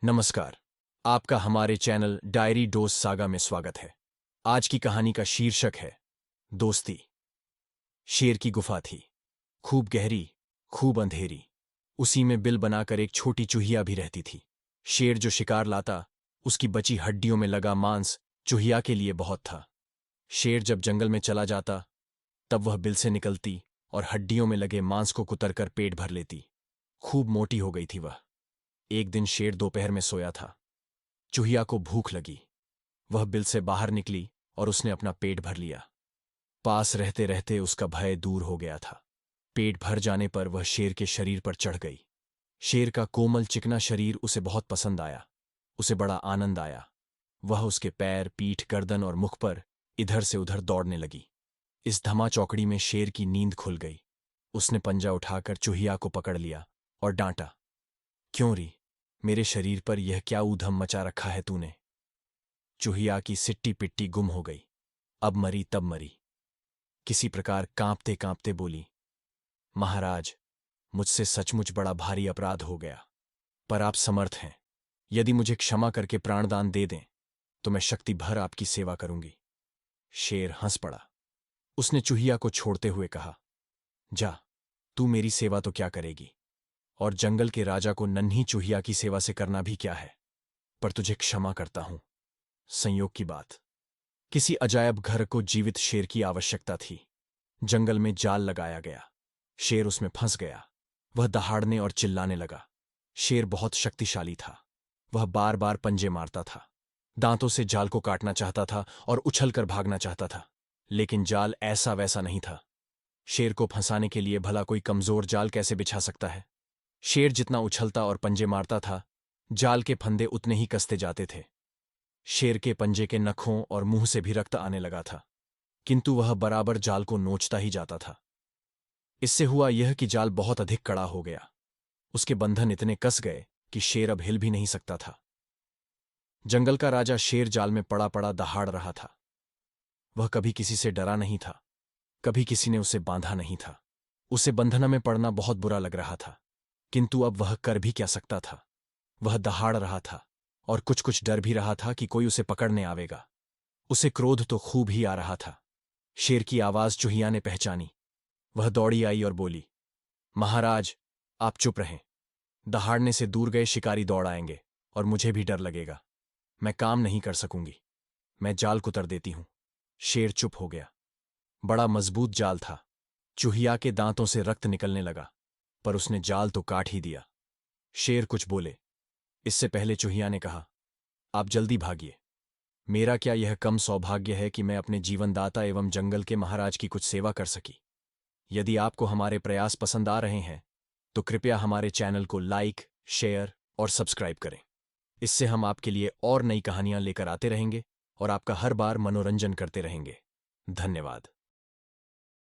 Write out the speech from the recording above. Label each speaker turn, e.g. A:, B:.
A: नमस्कार। आपका हमारे चैनल डायरी डोज सागा में स्वागत है। आज की कहानी का शीर्षक है दोस्ती। शेर की गुफा थी, खूब गहरी, खूब अंधेरी। उसी में बिल बनाकर एक छोटी चूहिया भी रहती थी। शेर जो शिकार लाता, उसकी बची हड्डियों में लगा मांस चूहिया के लिए बहुत था। शेर जब जंगल में चला जाता, तब वह बिल से निकलती और हड्डियों में लगे मांस को कुतरकर पेट भर लेती। खूब मोटी हो गई थी वह। एक दिन शेर दोपहर में सोया था। चूहिया को भूख लगी। वह बिल से बाहर निकली और उसने अपना पेट भर लिया। पास रहते रहते उसका भय दूर हो गया था। पेट भर जाने पर वह शेर के शरीर पर चढ़ गई। शेर का कोमल चिकना शरीर उसे बहुत पसंद आया। उसे बड़ा आनंद आया। वह उसके पैर, पीठ, गर्दन और मुख पर इधर से उधर दौड़ने लगी। इस धमा चौकड़ी में शेर की नींद खुल गई। उसने पंजा उठाकर चूहिया को पकड़ लिया और डांटा, क्यों री, मेरे शरीर पर यह क्या ऊधम मचा रखा है तूने। चूहिया की सिट्टी पिट्टी गुम हो गई। अब मरी तब मरी। किसी प्रकार कांपते कांपते बोली, महाराज, मुझसे सचमुच बड़ा भारी अपराध हो गया, पर आप समर्थ हैं। यदि मुझे क्षमा करके प्राणदान दे दें तो मैं शक्ति भर आपकी सेवा करूंगी। शेर हंस पड़ा। उसने चूहिया को छोड़ते हुए कहा, जा, तू मेरी सेवा तो क्या करेगी, और जंगल के राजा को नन्ही चूहिया की सेवा से करना भी क्या है, पर तुझे क्षमा करता हूं। संयोग की बात, किसी अजायब घर को जीवित शेर की आवश्यकता थी। जंगल में जाल लगाया गया। शेर उसमें फंस गया। वह दहाड़ने और चिल्लाने लगा। शेर बहुत शक्तिशाली था। वह बार बार पंजे मारता था, दांतों से जाल को काटना चाहता था और उछलकर भागना चाहता था, लेकिन जाल ऐसा वैसा नहीं था। शेर को फंसाने के लिए भला कोई कमजोर जाल कैसे बिछा सकता है। शेर जितना उछलता और पंजे मारता था, जाल के फंदे उतने ही कसते जाते थे। शेर के पंजे के नखों और मुंह से भी रक्त आने लगा था, किंतु वह बराबर जाल को नोचता ही जाता था। इससे हुआ यह कि जाल बहुत अधिक कड़ा हो गया। उसके बंधन इतने कस गए कि शेर अब हिल भी नहीं सकता था। जंगल का राजा शेर जाल में पड़ा पड़ा दहाड़ रहा था। वह कभी किसी से डरा नहीं था, कभी किसी ने उसे बांधा नहीं था। उसे बंधन में पड़ना बहुत बुरा लग रहा था, किंतु अब वह कर भी क्या सकता था। वह दहाड़ रहा था और कुछ कुछ डर भी रहा था कि कोई उसे पकड़ने आवेगा। उसे क्रोध तो खूब ही आ रहा था। शेर की आवाज चूहिया ने पहचानी। वह दौड़ी आई और बोली, महाराज, आप चुप रहें। दहाड़ने से दूर गए शिकारी दौड़ आएंगे और मुझे भी डर लगेगा। मैं काम नहीं कर सकूंगी। मैं जाल कुतर देती हूं। शेर चुप हो गया। बड़ा मजबूत जाल था। चूहिया के दांतों से रक्त निकलने लगा, पर उसने जाल तो काट ही दिया। शेर कुछ बोले इससे पहले चूहिया ने कहा, आप जल्दी भागिए। मेरा क्या यह कम सौभाग्य है कि मैं अपने जीवनदाता एवं जंगल के महाराज की कुछ सेवा कर सकी। यदि आपको हमारे प्रयास पसंद आ रहे हैं तो कृपया हमारे चैनल को लाइक, शेयर और सब्सक्राइब करें। इससे हम आपके लिए और नई कहानियां लेकर आते रहेंगे और आपका हर बार मनोरंजन करते रहेंगे। धन्यवाद।